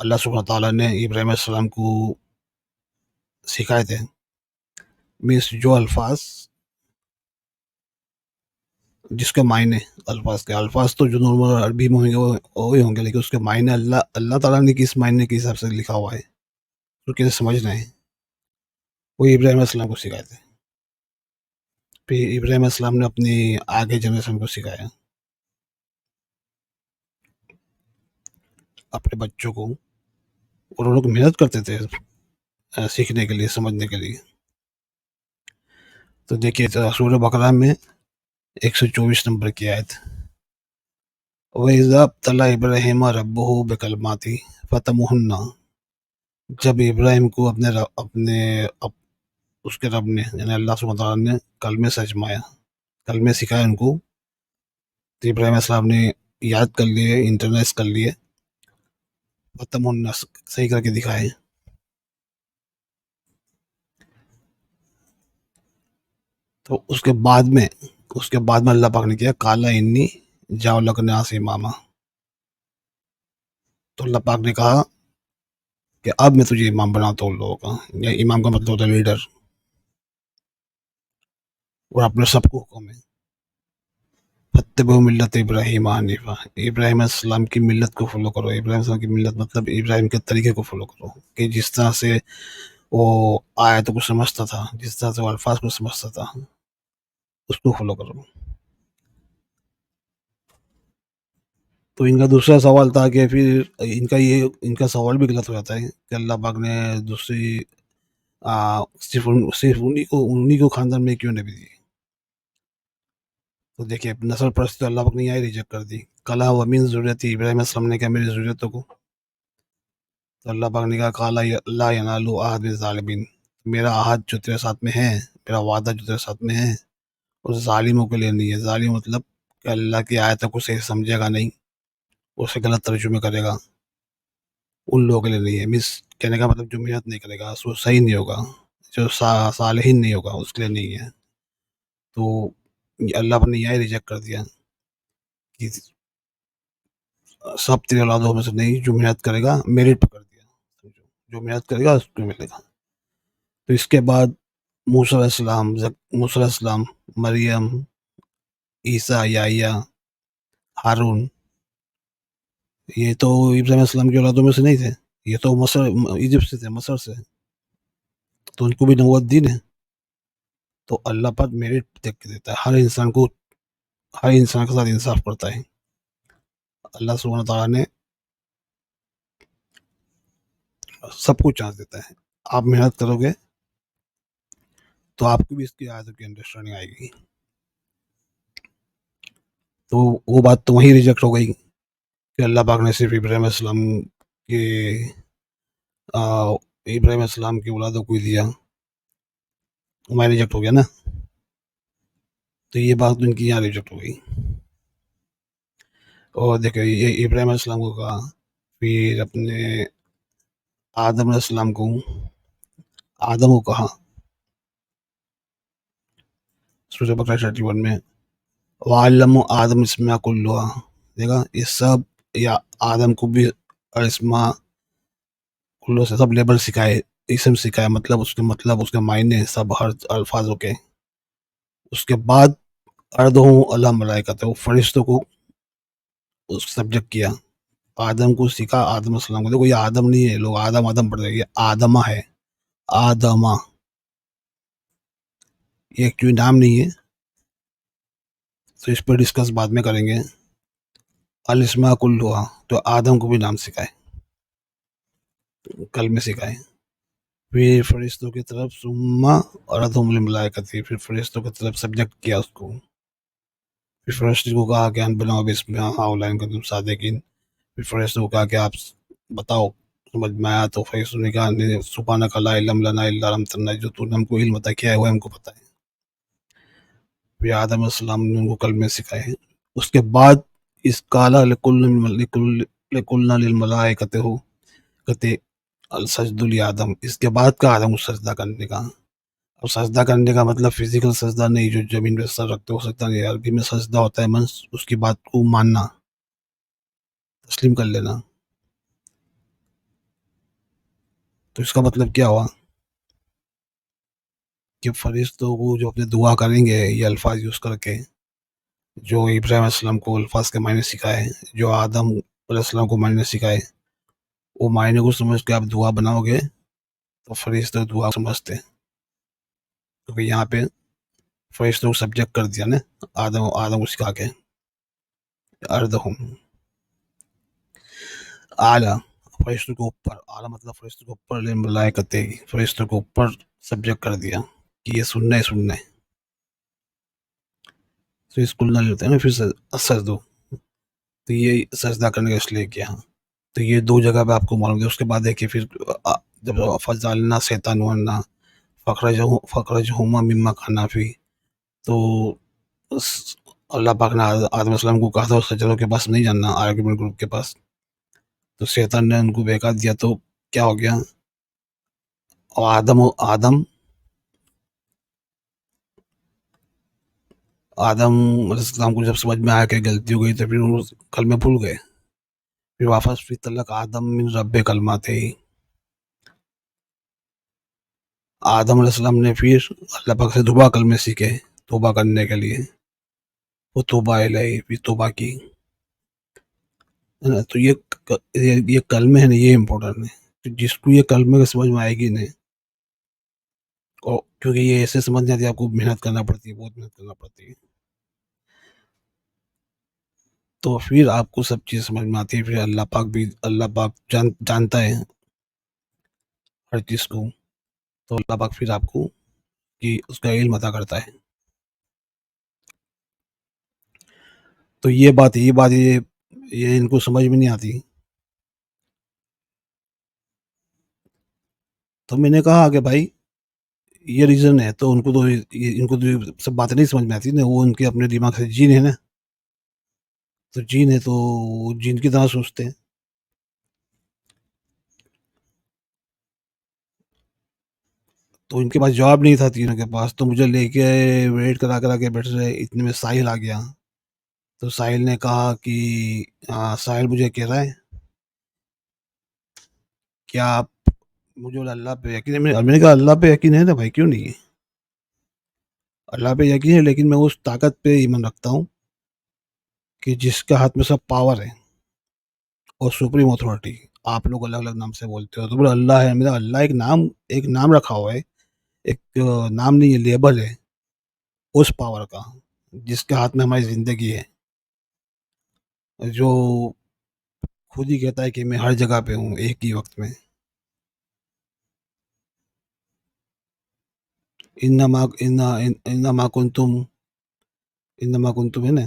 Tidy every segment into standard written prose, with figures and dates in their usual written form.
اللہ سبحانہ تعالیٰ نے ابراہیم علیہ السلام کو سکھائے تھے. مینس جو الفاظ جس کے معنی الفاظ تو جو نارمل عربی میں ہوں گے وہی ہوں گے، لیکن اس کے معنی اللہ تعالیٰ نے کس معنی کے حساب سے لکھا ہوا ہے تو کیسے سمجھنا ہے، وہ ابراہیم علیہ السلام کو سکھائے تھے. پھر ابراہیم علیہ السلام نے اپنی آگے جنریشن کو سکھایا، اپنے بچوں کو. اور وہ لوگ محنت کرتے تھے سیکھنے کے لیے، سمجھنے کے لیے. تو دیکھیے سورہ بقرہ میں 124 نمبر کی آیت، وَإِذَا ابْتَلَى إِبْرَاهِيمَ رَبُّهُ بِكَلِمَاتٍ فَأَتَمَّهُنَّ، جب ابراہیم کو اس کے رب نے یعنی اللہ سبحانہ تعالیٰ نے کلمے سے اجمایا، کلمے سکھائے ان کو. تو ابراہیم علیہ السلام نے یاد کر لیے، انٹرنیس کر لیے، فَأَتَمَّهُنَّ صحیح کر کے دکھائے. تو اس کے بعد میں اللہ پاک نے کیا، کالا انی جاؤ لگنا سے امامہ. تو اللہ پاک نے کہا کہ اب میں تجھے امام بناتا ہوں لوگوں کا. یا امام کا مطلب ہوتا ہے لیڈر، اور اپنے سب کو حکم ہے فَاتَّبِعُوا مِلَّتَ ابراہیم حنیفا، ابراہیم علیہ السلام کی ملت کو فالو کرو. ابراہیم علیہ السلام کی ملت مطلب ابراہیم کے طریقے کو فالو کرو، کہ جس طرح سے وہ آیتوں کو سمجھتا تھا، جس طرح سے وہ الفاظ کو سمجھتا تھا، اس کو فالو کرو. تو ان کا دوسرا سوال تھا کہ پھر ان کا سوال بھی غلط ہو جاتا ہے کہ اللہ پاک نے دوسری صرف انہی کو خاندان میں کیوں نہیں دی. تو دیکھیے نسل پرستی تو اللہ پاک نے یہاں ریجیکٹ کر دی. کلا ومن ضروریت ابراہیم علیہ السلام نے کہا میری ضروریتوں کو. تو اللہ پاک نے کہا کالا لا ینال عہد الظالمین، میرا عہد جو تیرے ساتھ میں ہے، میرا وعدہ جو تیرے ساتھ میں ہے، اس ظالموں کے لیے نہیں ہے. ظالم مطلب کہ اللہ کی آیتوں کو صحیح سمجھے گا نہیں، اسے غلط ترجمے کرے گا، ان لوگوں کے لیے نہیں ہے. مس کہنے کا مطلب جو محنت نہیں کرے گا، وہ صحیح نہیں ہوگا، جو صالحین نہیں ہوگا، اس کے لیے نہیں ہے. تو اللہ نے یہی ریجیکٹ کر دیا کہ سب تیرے اولادوں میں سے نہیں، جو محنت کرے گا میرٹ پکڑ دیا، جو محنت کرے گا اس کو ملے گا. تو اس کے بعد موسیٰ علیہ السلام، مریم، عیسیٰ، یحییٰ، ہارون، یہ تو ابراہیم علیہ السلام کی اولادوں میں سے نہیں تھے، یہ تو ایجپٹ سے تھے، مصر سے. تو ان کو بھی نبوت دی نے. تو اللہ پر میرٹ دیکھ کے دیتا ہے، ہر انسان کے ساتھ انصاف کرتا ہے. اللہ سبحانہ تعالیٰ نے سب کو چانس دیتا ہے. آپ محنت کرو گے تو آپ کو بھی اس کی آیتوں کی انڈرسٹینڈنگ آئے گی. تو وہ بات تو وہیں ریجیکٹ ہو گئی کہ اللہ پاک نے صرف ابراہیم علیہ السلام کی اولادوں کو ہی دیا، وہاں ریجیکٹ ہو گیا نا. تو یہ بات ان کی یہاں ریجیکٹ ہو گئی. اور دیکھو یہ ابراہیم علیہ السلام کو کہا، پھر اپنے آدم علیہ السلام کو کہا سورہ بقرہ 31 میں، وَعَلَّمَ آدم اسماء کلھا، دیکھا یہ سب، یا آدم کو بھی اسماء کلھا سے سب لیبل سکھائے، اسم سکھائے، مطلب اس کے معنی سب ہر الفاظوں کے. اس کے بعد اردہم علی ملائکہ، وہ فرشتوں کو اس سبجیکٹ کیا. آدم کو سکھا، آدم علیہ السلام کو. دیکھو یہ آدم نہیں ہے، لوگ آدم پڑھ رہے، یہ آدمہ ہے، آدمہ، یہ ایکچولی نام نہیں ہے. تو اس پر ڈسکس بعد میں کریں گے. الاسماء کلھا، تو آدم کو بھی نام سکھائے، کلمے سکھائے. پھر فرشتوں کی طرف ثم اردہم للملائکہ، پھر فرشتوں کی طرف سبجیکٹ کیا اس کو. پھر فرشتوں کو کہا کہ ان بناؤ بسم ہؤلاء ان کنتم صادقین. پھر فرشتوں کو کہا کہ آپ بتاؤ، سمجھ میں آیا؟ تو فرشتوں نے کہا سبحانک لا علم لنا الا ما علمتنا، جو تو نے ہم کو علم عطا کیا ہے وہ ہم کو پتہ ہے. پھر آدم علیہ السلام نے ان کو کلمے سکھائے. اس کے بعد اس کالا لقلنا للملائکۃ السجد لآدم، اس کے بعد کا آدم کو سجدہ کرنے کا. اور سجدہ کرنے کا مطلب فزیکل سجدہ نہیں جو زمین پہ سر رکھتے ہو سکتا نہیں، عربی میں سجدہ ہوتا ہے من اس کی بات کو ماننا، تسلیم کر لینا. تو اس کا مطلب کیا ہوا کہ فرشتوں کو جو اپنے دعا کریں گے یہ الفاظ یوز کر کے، جو ابراہیم علیہ السلام کو الفاظ کے معنی سکھائے، جو آدم علیہ السلام کو معنی سکھائے، وہ معنی کو سمجھ کے آپ دعا بناؤ گے تو فرشتے دعا سمجھتے ہیں، کیونکہ یہاں پہ فرشتوں کو سبجیکٹ کر دیا نا، آدم کو سکھا کے اردہم اعلیٰ، فرشتوں کو اوپر، اعلیٰ مطلب فرشتوں کو اوپر، ملائکتے فرشتوں کو اوپر سبجیکٹ کر دیا کہ یہ سننا ہے، تو اس کل نہ ہوتا ہے نا، پھر سجدو، تو یہ سجدہ کرنے کا اس لیے کیا، تو یہ دو جگہ پہ آپ کو معلوم ہے۔ اس کے بعد دیکھیے پھر جب فضالنا شیطان ورنا فخرجہما مما کانا فی، تو اللہ پاک نے آدم علیہ السلام کو کہا تھا اس شجروں کے پاس نہیں جانا، آرگومنٹ گروپ کے پاس، تو شیطان نے ان کو بہکا دیا، تو کیا ہو گیا، اور آدم علیہ السلام کو جب سمجھ میں آیا کہ غلطی ہو گئی تو پھر وہ کلمے بھول گئے، پھر واپس فی تلک آدم من رب کلمات ہی، آدم علیہ السلام نے پھر اللہ پاک سے دعا کلمے سیکھے توبہ کرنے کے لیے، وہ توبہ الہی، پھر توبہ کی، تو یہ کلمے ہیں نا، یہ امپورٹنٹ ہے، تو جس کو یہ کلمے کا سمجھ میں آئے گی نہیں، اور کیونکہ یہ ایسے سمجھ نہیں آتی، آپ کو محنت کرنا پڑتی ہے، بہت محنت کرنا پڑتی ہے، تو پھر آپ کو سب چیز سمجھ میں آتی ہے، پھر اللہ پاک جانتا ہے ہر چیز کو، تو اللہ پاک پھر آپ کو کہ اس کا علم عطا کرتا ہے، تو یہ ان کو سمجھ میں نہیں آتی، تو میں نے کہا کہ بھائی یہ ریزن ہے، تو ان کو تو ان کو تو سب باتیں نہیں سمجھ میں آتی نا، وہ ان کے اپنے دماغ سے جین ہے نا، تو جین ہے تو جین کی طرح سوچتے ہیں، تو ان کے پاس جواب نہیں تھا تینوں کے پاس، تو مجھے لے کے ویٹ کرا کے بیٹھ رہے، اتنے میں ساحل آ گیا، تو ساحل نے کہا کہ ساحل مجھے کہہ رہا ہے کیا آپ مجھے اللہ پہ یقین ہے، میں نے کہا اللہ پہ یقین ہے نا بھائی، کیوں نہیں ہے، اللہ پہ یقین ہے، لیکن میں اس طاقت پہ ایمان رکھتا ہوں کہ جس کے ہاتھ میں سب پاور ہے اور سپریم اتھارٹی، آپ لوگ الگ الگ نام سے بولتے ہو، تو بولے اللہ ہے، میرا اللہ ایک نام رکھا ہوا ہے، ایک نام نہیں ہے، لیبل ہے اس پاور کا جس کے ہاتھ میں ہماری زندگی ہے، جو خود ہی کہتا ہے کہ میں ہر جگہ پہ ہوں ایک ہی وقت میں، انما انما کنتم انما کنتم ہے نا،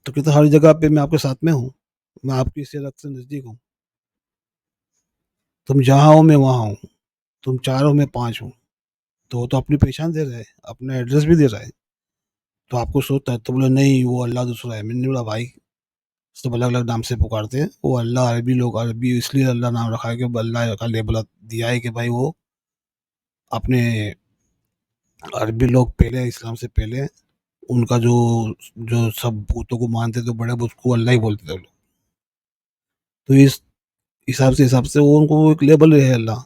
تو کہتا ہر جگہ پہ میں آپ کے ساتھ میں ہوں، میں آپ کی صحت سے نزدیک ہوں، تم جہاں ہو میں وہاں ہوں، تم چار ہو میں پانچ ہوں، تو وہ تو اپنی پہچان دے رہے ہیں، اپنا ایڈریس بھی دے رہا ہے، تو آپ کو سوچتا ہے، تو بولے نہیں وہ اللہ دوسرا ہے، میں نے بولا بھائی سب الگ الگ نام سے پکارتے ہیں، وہ اللہ عربی اس لیے اللہ نام رکھا ہے کہ اللہ کا لیبل دیا ہے کہ بھائی وہ اپنے عربی لوگ پہلے اسلام سے پہلے ان کا جو سب بتوں کو مانتے تھے، بڑے بت کو اللہ ہی بولتے تھے وہ لوگ، تو اس حساب سے وہ ان کو ایک لیبل ہے اللہ،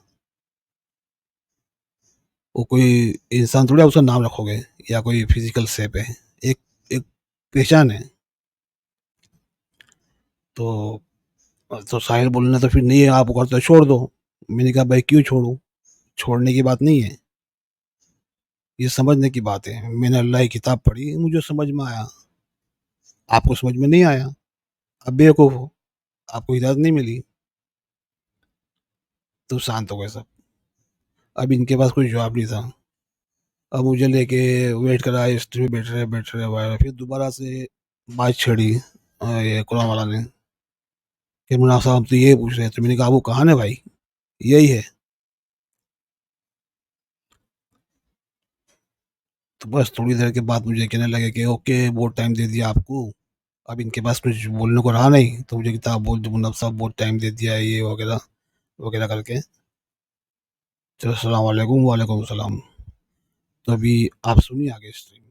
وہ کوئی انسان تھوڑا اس کا نام رکھو گے یا کوئی فزیکل شیپ ہے، ایک ایک پہچان ہے، تو ساحل بولنا تو پھر نہیں ہے، آپ کرتے چھوڑ دو، میں نے کہا بھائی کیوں چھوڑوں، چھوڑنے کی بات نہیں ہے، یہ سمجھنے کی بات ہے، میں نے اللہ کی کتاب پڑھی، مجھے سمجھ میں آیا، آپ کو سمجھ میں نہیں آیا، اب بیوقوف ہو، آپ کو ہدایت نہیں ملی، تو شانت ہو گئے سب، اب ان کے پاس کوئی جواب نہیں تھا، اب مجھے لے کے ویٹ کرا، ہسٹری میں بیٹھ رہے وغیرہ، پھر دوبارہ سے بات چھڑی یہ قرآن والا نے کہ مولانا صاحب تو یہ پوچھ رہے تھے، میں نے کہا وہ کہاں ہے بھائی، یہی ہے، تو بس تھوڑی دیر کے بعد مجھے کہنے لگے کہ اوکے بہت ٹائم دے دیا آپ کو، اب ان کے پاس کچھ بولنے کو رہا نہیں، تو مجھے کتاب بول دو منب صاحب بہت ٹائم دے دیا ہے یہ وغیرہ وغیرہ کر کے، چلو السلام علیکم، وعلیکم السلام، تو ابھی آپ سنیے آگے اسٹریم۔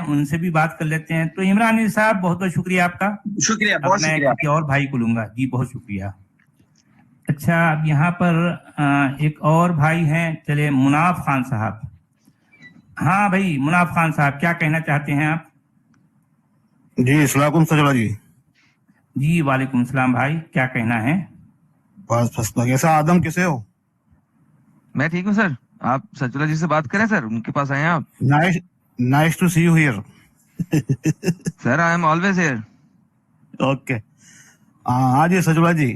ان سے بھی بات کر لیتے ہیں. تو عمران علی صاحب بہت بہت شکریہ آپ کا. شکریہ، بہت میں شکریہ. کسی اور بھائی کو لوں گا. جی بہت شکریہ. اچھا اب یہاں پر ایک اور بھائی ہیں، چلے مناف خان صاحب. ہاں بھائی مناف خان صاحب کیا کہنا چاہتے ہیں آپ؟ جی السلام علیکم سجولہ جی. جی وعلیکم السلام بھائی، کیا کہنا ہے؟ بس کیسا آدم کیسے ہو؟ میں ٹھیک ہوں سر. آپ سچولہ جی سے بات کریں سر، ان کے پاس آئے ہیں آپ. Nice to see you here. Sir I am always here. Okay. ہاں جی سجولہ جی،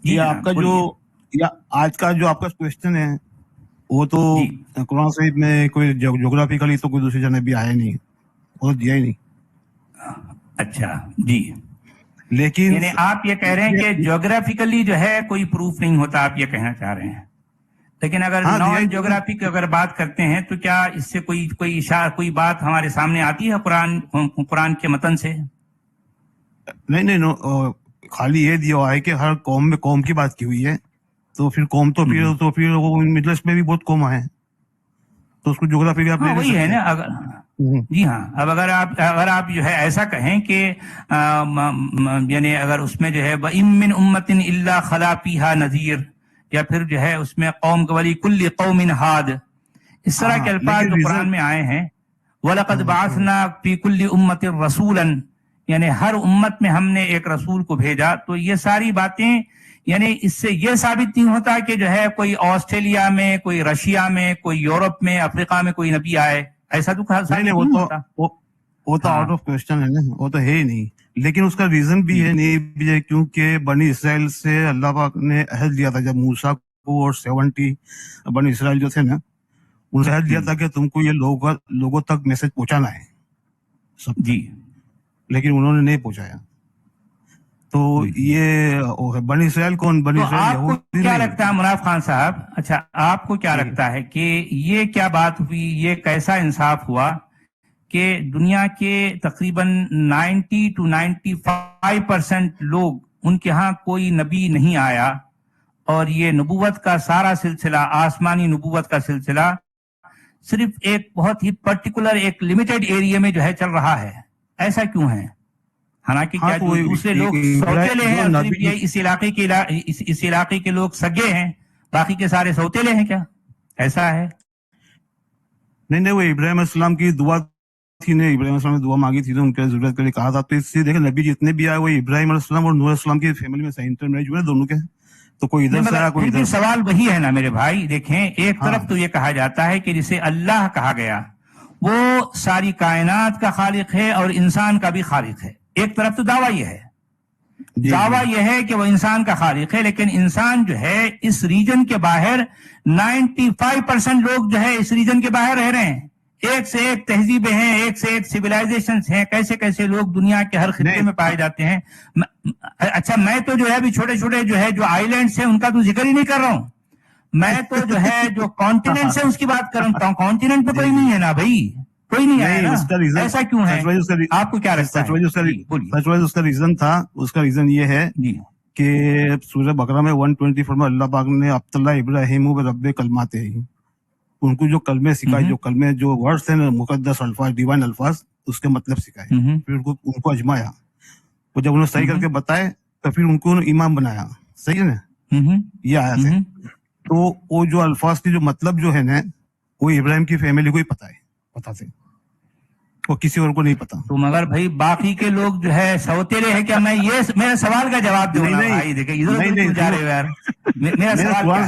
یہ آپ کا جو آج کا جو آپ کا کوشچن ہے وہ تو قرآن شریف میں کوئی جغرافیکلی تو کوئی دوسری جگہ بھی آیا نہیں، وہ دیا ہی نہیں. اچھا جی، لیکن یعنی آپ یہ کہہ رہے ہیں کہ جغرافیکلی جو ہے کوئی پروف نہیں ہوتا، آپ یہ کہنا چاہ رہے ہیں. لیکن اگر نان جغرافی کی اگر بات کرتے ہیں تو کیا اس سے کوئی بات ہمارے سامنے آتی ہے قرآن کے متن سے؟ نہیں، خالی یہ دیا ہوا ہے کہ ہر قوم میں قوم کی بات کی ہوئی ہے. تو پھر قوم تو پھر مڈل ایسٹ میں بھی بہت قوم ہیں، تو اس کو جغرافی بھی آپ لے نہیں وہی ہے سکتے. نا. اگر جی ہاں، اب اگر آپ جو ہے ایسا کہیں کہ یعنی اگر اس میں جو ہے وَإِن مِّنْ أُمَّةٍ إِلَّا خَلَا فِيهَا نَذِيرٌ، یا پھر جو ہے اس میں قوم وَلِكُلِّ قَوْمٍ ہَادٍ، اس طرح کے الفاظ جو قرآن میں آئے ہیں، وَلَقَدْ بَعَثْنَا فِي كُلِّ أُمَّةٍ رَسُولًا، یعنی ہر امت میں ہم نے ایک رسول کو بھیجا. تو یہ ساری باتیں یعنی اس سے یہ ثابت نہیں ہوتا کہ جو ہے کوئی آسٹریلیا میں، کوئی رشیا میں، کوئی یورپ میں، افریقہ میں کوئی نبی آئے، ایسا تو نہیں، وہ تو آؤٹ آف کوشچن ہے نا، وہ تو ہے ہی نہیں. لیکن اس کا ریزن بھی ہے نہیں، کیونکہ بنی اسرائیل سے اللہ پاک نے عہد لیا تھا جب موسیٰ کو اور 70 بنی اسرائیل جو تھے نا، ان سے عہد لیا تھا کہ تم کو یہ لوگوں تک میسج پہنچانا ہے سب جی، لیکن انہوں نے نہیں پہنچایا. تو یہ بنی اسرائیل کون؟ بنی اسرائیل آپ کو کیا لگتا ہے مناف خان صاحب، اچھا آپ کو کیا لگتا ہے کہ یہ کیا بات ہوئی، یہ کیسا انصاف ہوا کہ دنیا کے تقریباً 90 to 95% لوگ ان کے ہاں کوئی نبی نہیں آیا، اور یہ نبوت کا سارا سلسلہ، آسمانی نبوت کا سلسلہ صرف ایک بہت ہی پرٹیکولر ایک لمیٹڈ ایریا میں جو ہے چل رہا ہے؟ ایسا کیوں ہے؟ حالانکہ کیا جو دوسرے لوگ سوتیلے ہیں، اور صرف یہ اس علاقے کے لوگ سگے ہیں، باقی کے سارے سوتیلے ہیں کیا؟ ایسا ہے؟ نہیں، وہ ابراہیم السلام کی دعا تھی نا، ابراہیم السلام نے دعا مانگی تھی تو ان کی ضرورت کے لیے کہا تھا. تو اس سے دیکھیں نبی جتنے بھی آئے وہ ابراہیم علیہ السلام اور نوح علیہ السلام کی فیملی میں سے انٹر میرج ہوئے دونوں کے. تو کوئی ادھر سے آیا، کوئی ادھر. سوال وہی ہے نا میرے بھائی. دیکھیں ایک طرف تو یہ کہا جاتا ہے کہ جسے اللہ کہا گیا وہ ساری کائنات کا خالق ہے اور انسان کا بھی خالق ہے. ایک طرف تو دعویٰ یہ ہے، دعویٰ یہ ہے کہ وہ انسان کا خالق ہے، لیکن انسان جو ہے اس ریجن کے باہر 95% لوگ جو ہے اس ریجن کے باہر رہ رہے ہیں. ایک سے ایک تہذیبیں ہیں، ایک سے ایک سویلائزیشنز ہیں، کیسے کیسے لوگ دنیا کے ہر خطے میں پائے جاتے ہیں. اچھا میں تو جو ہے ابھی چھوٹے چھوٹے جو ہے جو آئی لینڈس ہیں ان کا تو ذکر ہی نہیں کر رہا ہوں. میں تو جو ہے جو کانٹیننٹس ہیں اس کی بات کر رہا ہوں. کانٹیننٹ پہ کوئی نہیں ہے نا بھائی، کوئی نہیں آیا نا. ایسا کیوں ہے؟ آپ کو کیا لگتا ہے؟ سچ اس کا ریزن تھا، اس کا ریزن یہ ہے کہ سورہ بقرہ میں 124 میں اللہ پاک نے عبداللہ ابراہیم و رب کلمات ہے، ان کو جو کلمے سکھائے، جو کلمے جو ورڈز ہیں نا، مقدس الفاظ، ڈیوائن الفاظ، اس کے مطلب سکھائے. پھر ان کو اجمایا، وہ جب انہوں نے صحیح کر کے بتائے تو پھر ان کو امام بنایا. صحیح ہے نا، یہ آیا تھا. تو وہ جو الفاظ کی جو مطلب جو ہے نا، وہ ابراہیم کی فیملی کو ہی پتا تھے، وہ کسی اور کو نہیں پتا. تو مگر بھائی باقی کے لوگ جو ہے سوتیلے ہیں کیا؟ میں یہ میرے سوال کا جواب دوں گا بھائی. دیکھیں ادھر کیوں جا رہے ہو یار؟ میرا سوال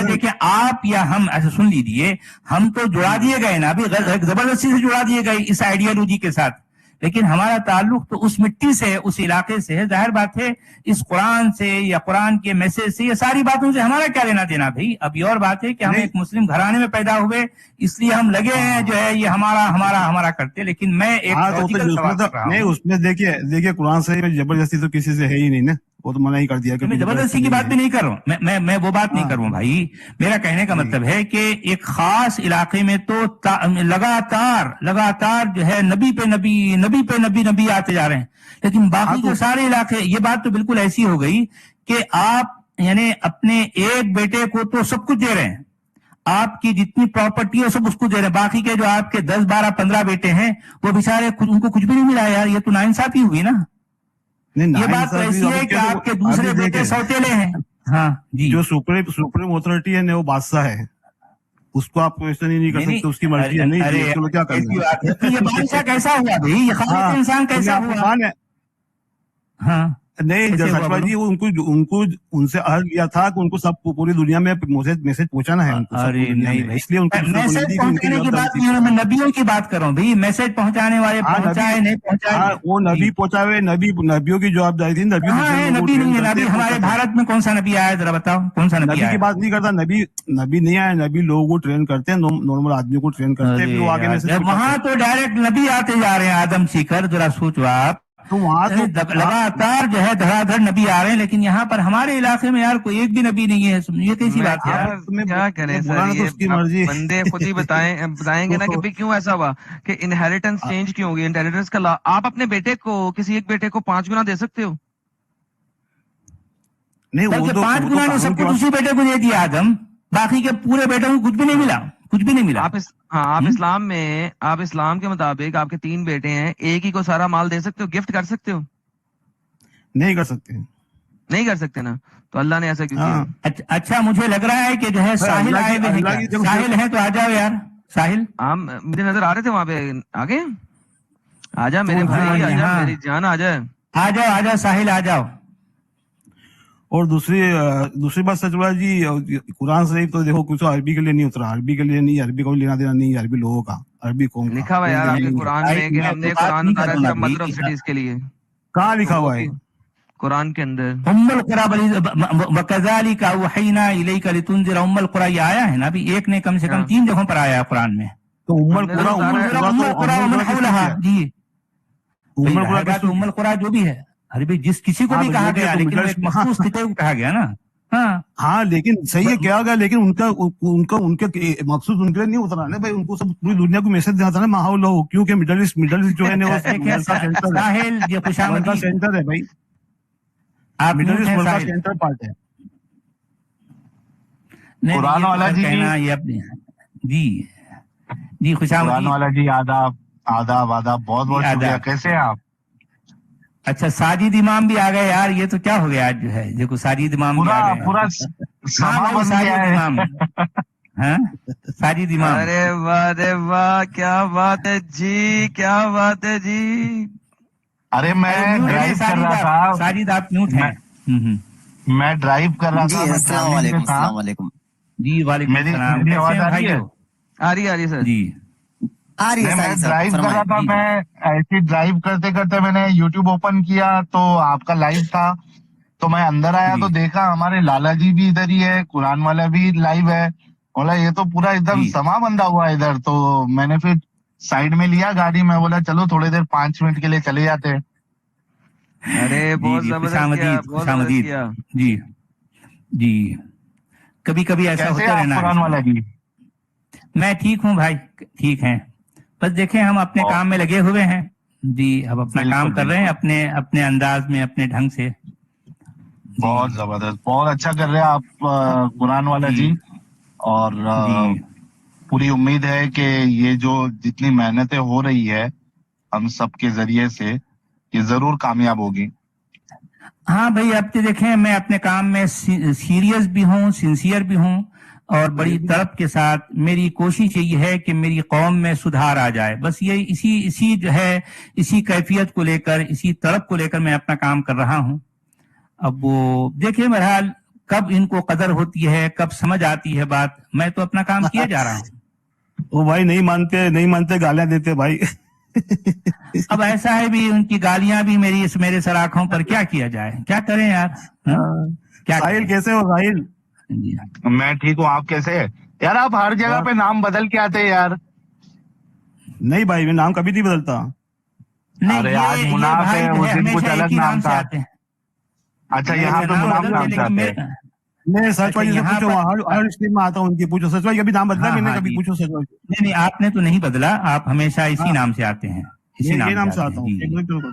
دیکھیں آپ یا ہم ایسا سن لیجیے، ہم تو جڑا دیے گئے نا ابھی، زبردستی سے جڑا دیے گئے اس آئیڈیالوجی کے ساتھ، لیکن ہمارا تعلق تو اس مٹی سے، اس علاقے سے ہے. ظاہر بات ہے اس قرآن سے یا قرآن کے میسج سے، یہ ساری باتوں سے ہمارا کیا لینا دینا بھائی؟ اب یہ اور بات ہے کہ ہم ایک مسلم گھرانے میں پیدا ہوئے اس لیے ہم لگے ہیں جو ہے یہ ہمارا کرتے. لیکن میں ایک لاجیکل سوال کر رہا ہوں. نہیں اس میں دیکھیے قرآن سے زبردستی تو کسی سے ہے ہی نہیں نا، وہ تو منع ہی کر دیا. میں زبردستی کی بات بھی نہیں کر رہا ہوں، میں وہ بات نہیں کروں بھائی. میرا کہنے کا مطلب ہے کہ ایک خاص علاقے میں تو لگاتار جو ہے نبی پہ نبی آتے جا رہے ہیں، لیکن باقی جو سارے علاقے، یہ بات تو بالکل ایسی ہو گئی کہ آپ یعنی اپنے ایک بیٹے کو تو سب کچھ دے رہے ہیں، آپ کی جتنی پراپرٹی ہے سب اس کو دے رہے ہیں, باقی کے جو آپ کے 10 12 15 بیٹے ہیں وہ بیچارے ان کو کچھ بھی نہیں ملا یار. یہ تو ناانصافی ہوئی نا. یہ بات تو ایسی ہے کہ آپ کے دوسرے بیٹے سوتیلے ہیں. ہاں جی, جو سپریم اتھارٹی ہے وہ بادشاہ ہے, اس کو آپ کوشچن ہی نہیں کر سکتے, اس کی مرضی ہے. نہیں چلو کیا کرنا ہے. یہ بادشاہ کیسا ہوا بھائی, یہ خالق انسان کیسا ہوا. ہاں نہیں سچوا جی, ان سے عہد کیا تھا کہ ان کو سب پوری دنیا میں میسج پہنچانا ہے ان کو. ارے نہیں بھائی, اس لیے ان کو میسج پہنچانے کی بات نہیں, میں نبیوں کی بات کر رہا ہوں بھائی. میسج پہنچانے والے پہنچائے نہیں پہنچائے, وہ نبی پہنچاوے, نبیوں کی جوابداری تھی. نبی نبی نہیں ہے. نبی ہمارے بھارت میں کون سا نبی آیا ذرا بتاؤ, کون سا نبی کی بات نہیں کرتا. نبی نہیں آیا, نبی لوگوں کو ٹرین کرتے ہیں, نارمل آدمی کو ٹرین کرتے ہیں, پھر وہ آگے میں. وہاں تو ڈائریکٹ نبی آتے جا رہے ہیں آدم سیکھر. ذرا سوچو آپ, لگاتار جو ہے دھڑا دھڑ نبی آ رہے ہیں, لیکن یہاں پر ہمارے علاقے میں یار کوئی ایک بھی نبی نہیں ہے. یہ کیسی بات ہے یار. کیا کریں سر, یہ بندے خود ہی بتائیں گے نا کہ کیوں ایسا ہوا, کہ انہیریٹنس چینج کیوں ہوگی. انہیریٹنس کا آپ اپنے بیٹے کو, کسی ایک بیٹے کو 5 گنا دے سکتے ہو. نہیں, وہ تو 5 گنا نے سب کچھ اسی بیٹے کو دے دیا آدم, باقی کے پورے بیٹوں کو کچھ بھی نہیں ملا, کچھ بھی نہیں ملا. آپ اسلام میں, آپ اسلام کے مطابق آپ کے 3 بیٹے ہیں, ایک ہی کو سارا مال دے سکتے ہو, گفٹ کر سکتے ہو. نہیں کر سکتے, نہیں کر سکتے نا. تو اللہ نے ایسا کیوں کیا. اچھا مجھے لگ رہا ہے کہ جو ہے ساحل آئے ہوئے ہیں. ساحل ہیں تو آ جاؤ یار. ساحل مجھے نظر آ رہے تھے وہاں پہ, آگے آ جا میرے بھائی, آ جا میری جان, آ جائے, آ جاؤ ساحل آ جاؤ. اور دوسری بات سچوا جی, قرآن شریف تو دیکھو کچھ عربی کے لیے نہیں اترا, عربی کے لیے نہیں, عربی کو لینا دینا نہیں, عربی لوگوں کا, عربی قوم کا لکھا ہوا یار آپ کے قرآن میں کہ ہم نے قرآن اتارا صرف مدر آف سٹیز کے لیے. کہاں لکھا ہوا ہے قرآن کے اندر؟ ام القری وکذالک اوحینا الیک لتنذر ام القری, یہ آیا ہے نا ابھی, ایک نے کم سے کم 3 جگہوں پر آیا ہے قرآن میں. تو ام القری ومن حولها, جی ام القری جو بھی ہے, ارے بھائی جس کسی کو بھی کہا گیا, لیکن ایک مخصوص خطے کو کہا گیا نا. ہاں لیکن صحیح ہے کیا گیا, لیکن ان کے مخصوص ان کے لیے نہیں اترا نا بھائی. ان کو سب پوری دنیا کو میسج دینا تھا نا, ماحول ہو, کیونکہ مڈل ایسٹ جو ہے نا ساحل یہ خوشامدید سینٹر ہے بھائی, مڈل ایسٹ ورلڈ کا سینٹر پارٹ ہے. قرآن والا جی, جی جی خوشامدید. قرآن والا جی آداب آداب آداب, بہت بہت شکریہ. کیسے ہیں آپ؟ اچھا ساجد امام بھی آ گئے یار, یہ تو کیا ہو گیا آج جو ہے, دیکھو ساجد امام بھی آ گئے. پورا سما بن گیا ہے. ساجد امام, ارے واہ رے واہ, کیا بات ہے جی, کیا بات ہے جی. ارے میں ڈرائیو کر رہا تھا. ساجد آپ میوٹ ہیں. میں ڈرائیو کر رہا تھا. السلام علیکم. السلام علیکم. جی وعلیکم السلام. میری آواز آ رہی ہے؟ آ رہی ہے سر. جی میں ڈرائیو کر رہا تھا, میں ایسی ڈرائیو کرتے کرتے میں نے یوٹیوب اوپن کیا تو آپ کا لائیو تھا, تو میں اندر آیا تو دیکھا ہمارے لالا جی بھی ادھر ہی ہے, قرآن والا بھی لائیو ہے. بولا یہ تو پورا ایک دم سما بندہ ہوا ادھر. تو میں نے پھر سائڈ میں لیا گاڑی, میں بولا چلو تھوڑی دیر 5 منٹ کے لیے چلے جاتے ہیں. ارے بہت زبردست کیا. جی جی, کبھی کبھی ایسا ہوتا رہنا. قرآن والا جی میں ٹھیک ہوں بھائی, ٹھیک ہیں, بس دیکھیں ہم اپنے کام میں لگے ہوئے ہیں جی. اب اپنا کام کر رہے ہیں اپنے انداز میں, اپنے ڈھنگ سے. بہت زبردست, بہت اچھا کر رہے ہیں آپ قرآن والا جی. اور پوری امید ہے کہ یہ جو جتنی محنتیں ہو رہی ہے ہم سب کے ذریعے سے, یہ ضرور کامیاب ہوگی. ہاں بھائی, اب تو دیکھیں میں اپنے کام میں سیریس بھی ہوں, سنسیئر بھی ہوں, اور بڑی تڑپ کے ساتھ میری کوشش یہ ہے کہ میری قوم میں سدھار آ جائے. بس یہ اسی جو ہے, اسی کیفیت کو لے کر, اسی تڑپ کو لے کر میں اپنا کام کر رہا ہوں. اب وہ دیکھیں بہرحال کب ان کو قدر ہوتی ہے, کب سمجھ آتی ہے بات, میں تو اپنا کام کیا جا رہا ہوں. وہ بھائی نہیں مانتے گالیاں دیتے بھائی. اب ایسا ہے بھی, ان کی گالیاں بھی میرے سر آنکھوں پر, کیا جائے, کیا کریں یار. ساحل کیسے ہو ساحل؟ میں ٹھیک ہوں, آپ کیسے ہیں یار؟ آپ ہر جگہ پہ نام بدل کے آتے یار. نہیں بھائی, میں نام کبھی نہیں بدلتا. ارے آج مناف ہے, اس دن کچھ الگ نام تھا. اچھا یہاں پہ مناف نام چاہتے ہیں. میں سچ بھائی سے پوچھو, ہر اسٹریم میں آتا ہوں ان کی, پوچھو سچ بھائی کبھی نام بدلا میں نے کبھی, پوچھو سچ بھائی. نہیں آپ نے تو نہیں بدلا, آپ ہمیشہ اسی نام سے آتے ہیں, اسی نام سے آتا ہوں.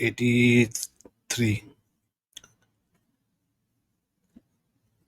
83।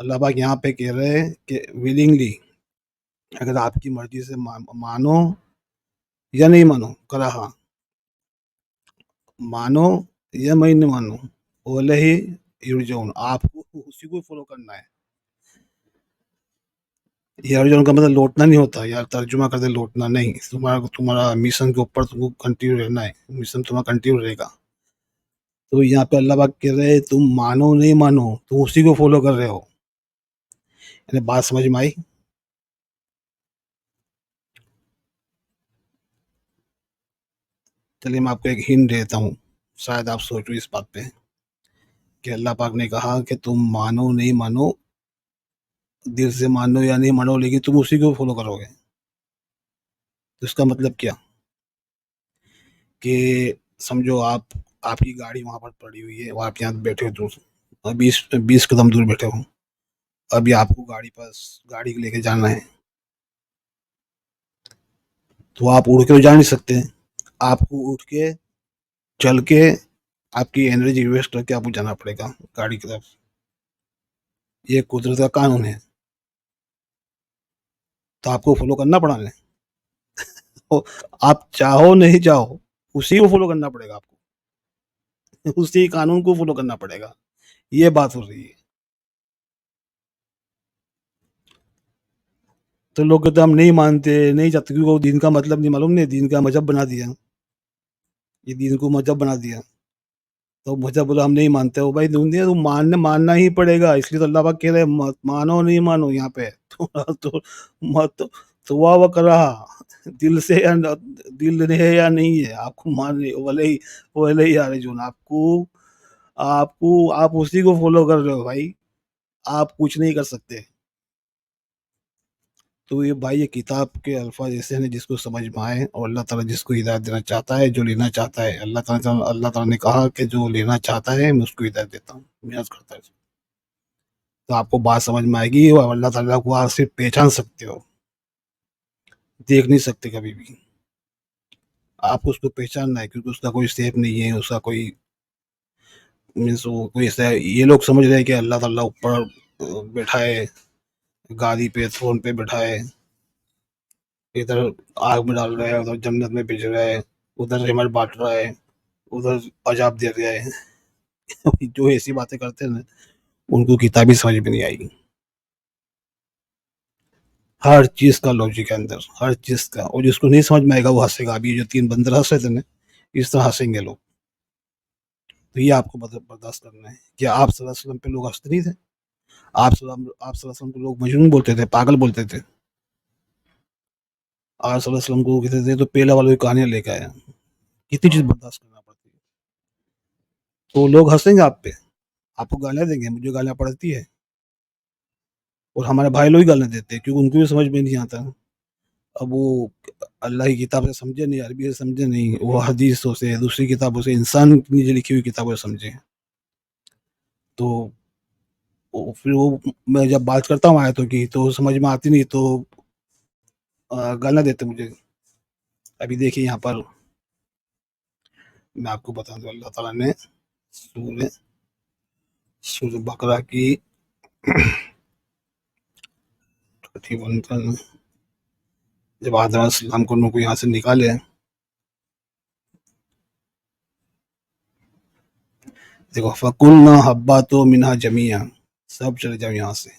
اللہ پاک یہاں پہ کہہ رہے ہیں کہ ولنگلی، اگر آپ کی مرضی سے مانو یا نہیں مانو، کراہا مانو یا میں نہیں مانو، اولے ہی یرجعون، آپ کو اسی کو فالو کرنا ہے. یرجعون کا مطلب لوٹنا نہیں ہوتا، یار ترجمہ کرتے لوٹنا نہیں، تمہارا مشن کے اوپر تم کو کنٹینیو رہنا ہے، مشن تمہارا کنٹینیو رہے گا. تو یہاں پہ اللہ پاک کہہ رہے تم مانو نہیں مانو تم اسی کو فالو کر رہے ہو. یعنی بات سمجھ میں آئی؟ چلیے میں آپ کو ایک ہنٹ دیتا ہوں، شاید آپ سوچو اس بات پہ کہ اللہ پاک نے کہا کہ تم مانو نہیں مانو، دل سے مانو یا نہیں مانو، لیکن تم اسی کو فالو کرو گے. تو اس کا مطلب کیا کہ سمجھو آپ کی گاڑی وہاں پر پڑی ہوئی ہے اور آپ یہاں بیٹھے ہو دور 20 قدم دور بیٹھے ہو، ابھی آپ کو گاڑی لے کے جانا ہے، تو آپ اڑ کے تو جا نہیں سکتے، آپ کو اٹھ کے چل کے آپ کی انرجی ویسٹ کر کے آپ کو جانا پڑے گا گاڑی کی طرف. یہ قدرت کا قانون ہے، تو آپ کو فالو کرنا پڑا ہے. آپ چاہو نہیں چاہو اسی کو فالو کرنا پڑے گا، آپ کو اسی قانون کو فالو کرنا پڑے گا. یہ بات ہو رہی ہے. تو لوگ کہتے ہم نہیں مانتے نہیں چاہتے، کیونکہ دین کا مطلب نہیں معلوم، نہیں دین کا مذہب بنا دیا، یہ دین کو مذہب بنا دیا. تو مذہب بولا ہم نہیں مانتے ہو، بھائی تو ماننا ہی پڑے گا. اس لیے تو اللہ پاک کہہ رہے مانو نہیں مانو یہاں پہ تو وہ کر رہا دل سے دل ہے یا نہیں ہے، آپ کو ماننے والے ہی آ رہے جو آپ اسی کو فالو کر رہے ہو بھائی، آپ کچھ نہیں کر سکتے. تو یہ بھائی یہ کتاب کے الفاظ ایسے ہیں جس کو سمجھ میں آئے، اور اللہ تعالیٰ جس کو ہدایت دینا چاہتا ہے، جو لینا چاہتا ہے، اللہ تعالیٰ نے کہا کہ جو لینا چاہتا ہے میں اس کو ہدایت دیتا ہوں، محنت کرتا ہے. تو آپ کو بات سمجھ میں آئے گی، اور اللہ تعالیٰ کو آپ صرف پہچان سکتے ہو، دیکھ نہیں سکتے کبھی بھی. آپ کو اس کو پہچاننا ہے، کیونکہ اس کا کوئی سیپ نہیں ہے، اس کا کوئی ایسا. یہ لوگ سمجھ رہے ہیں کہ اللہ تعالیٰ اوپر بیٹھا ہے، گاڑی پہ تھرون پہ بیٹھا ہے، ادھر آگ میں ڈال رہا ہے، ادھر جنت میں بھیج رہا ہے، ادھر رحمت بانٹ رہا ہے، ادھر عذاب دے رہا ہے. جو ایسی باتیں کرتے ہیں نا ان کو کتابی سمجھ میں نہیں آئی. ہر چیز کا لاجک ہے اندر، ہر چیز کا. اور جس کو نہیں سمجھ میں آئے گا وہ ہنسے گا. ابھی جو 3 بندر ہنس رہے تھے نا، اس طرح ہنسیں گے لوگ. تو یہ آپ کو برداشت کرنا ہے. کیا آپ صلی اللہ علیہ وسلم پہ لوگ ہنستے نہیں تھے؟ آپ صلی اللہ علیہ وسلم کو لوگ مجنون بولتے تھے، پاگل بولتے تھے. آپ صلی اللہ علیہ وسلم کو کہتے تھے تو پیلا والوں کی کہانیاں لے کے آیا. کتنی چیز برداشت کرنا پڑتی ہے. تو لوگ ہنسیں گے آپ پہ، آپ کو گالیاں دیں گے. مجھے گالیاں پڑتی ہے، اور ہمارے بھائی لوگ ہی گالیاں دیتے ہیں، کیونکہ ان کو بھی سمجھ میں نہیں آتا. اب وہ اللہ کی کتاب سے سمجھے نہیں، عربی سے سمجھے نہیں، وہ حدیثوں سے، دوسری کتابوں سے، انسان کی جو لکھی ہوئی کتابوں سے سمجھے. تو پھر وہ میں جب بات کرتا ہوں آیتوں کی تو سمجھ میں آتی نہیں، تو گالیاں دیتے مجھے. ابھی دیکھیے یہاں پر میں آپ کو بتا دوں، اللہ تعالیٰ نے سورہ بقرہ کی 31 جب آدم علیہ السلام کو یہاں سے نکالے، دیکھو فَقُلْنَا هَبَّطُوا مِنْهَا جَمِيعًا، سب چلے جاؤ یہاں سے.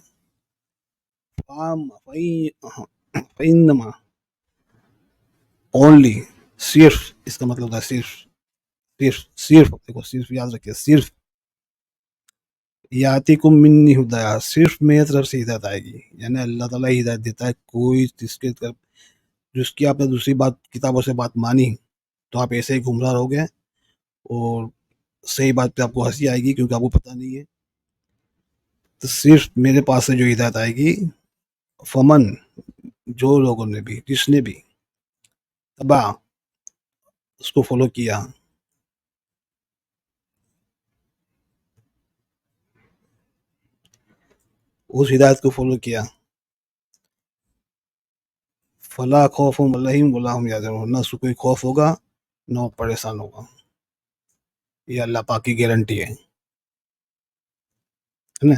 فَإِنَّمَا اونلی، صرف، اس کا مطلب ہوتا ہے صرف دیکھو، صرف یاد رکھیے، صرف یاتیکم منی ہدایہ، صرف میری طرف سے ہدایت آئے گی. یعنی اللہ تعالیٰ ہدایت دیتا ہے. کوئی جس کی آپ نے دوسری کتابوں سے بات مانی تو آپ ایسے ہی گمراہ رہو گے، اور صحیح بات پہ آپ کو ہنسی آئے گی کیونکہ آپ کو پتہ نہیں ہے. تو صرف میرے پاس سے جو ہدایت آئے گی، فمن، جو لوگوں نے بھی، جس نے بھی تبا اس کو فالو کیا، اس ہدایت کو فالو کیا، فلا خوف علیہم ولا هم یحزنون، نہ اس کو کوئی خوف ہوگا نہ وہ پریشان ہوگا. یہ اللہ پاک کی گارنٹی ہے نا.